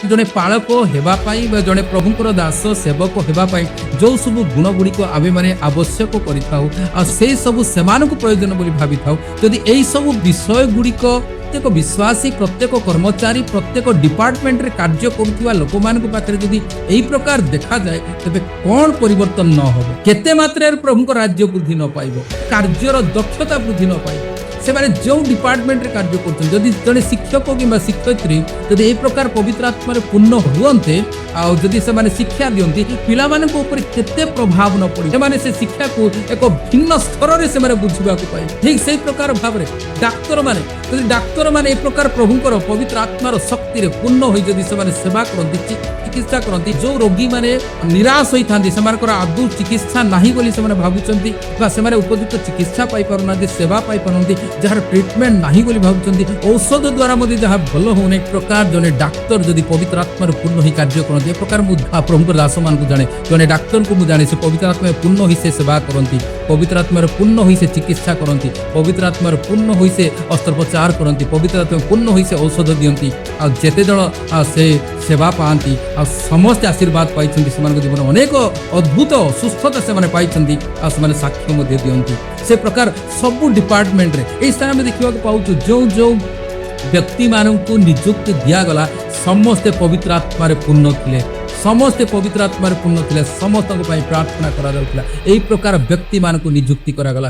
जड़े पालक होगापाई जड़े प्रभुंर दास सेवक होगापाई जो सब गुण गुड़िक आमे मैंने आवश्यक कर सब से प्रयोजन बोली भावी था जदि यही सब विषय गुड़िक प्रत्येक विश्वासी प्रत्येक कर्मचारी प्रत्येक डिपार्टमेंट रे कार्य करुवा लोक मान पाखे जदि यही प्रकार देखा जाए तेरे कौन परिवर्तन न हो केते मात्रा प्रभु राज्य वृद्धि न पाइब कार्यर दक्षता वृद्धि न पाइब से माने जो डिपार्टमेंट रे कार्य करते जदि जड़े शिक्षक कि शिक्षयित्री जदि यही प्रकार पवित्र आत्मा पूर्ण हुए आदि से शिक्षा दिखती पिला केते प्रभाव न पड़े से शिक्षा को एक भिन्न स्तर से बुझा पाए ठीक से प्रकार भाव में डाक्तर मैंने डाक्तर मैंने एक प्रकार प्रभुंर पवित्र आत्मार शक्ति पूर्ण हो जदि से सेवा करती चिकित्सा करती जो रोगी मैंने निराश होता से आदौ चिकित्सा नहीं बोली से भावुंट से उपयुक्त चिकित्सा पाई पारना सेवा पाई पारती जार ट्रिटमेंट नहीं बोली भावुंट औषध द्वारा जहाँ भल होने एक प्रकार जड़े डाक्तर जदि पवित्र आत्मार पूर्ण ही कार्य करते प्रकार प्रभुंर दास मान जाने जड़े डाक्तर को जाने से पवित्र आत्मा पूर्ण ही से सेवा करती पवित्र आत्मार पूर्ण ही से चिकित्सा करती पवित्र आत्मार पूर्ण ही से अस्त्रोपचार करती पवित्र आत्मा पूर्ण ही से औषध दियंती आते जन से सेवा पाती समस्त आशीर्वाद पाई जीवन अनेक अद्भुत सुस्थता से पाई साक्ष्य दियंती से प्रकार सबू डिपार्टमेंट रे स्थान में देखा पाऊँ जो जो व्यक्ति मानू नियुक्ति दिगला समस्ते पवित्र आत्मार पूर्ण थे समस्ते पवित्र आत्मार पूर्ण थे समस्त प्रार्थना करा प्रकार व्यक्ति मानू नियुक्ति करागला।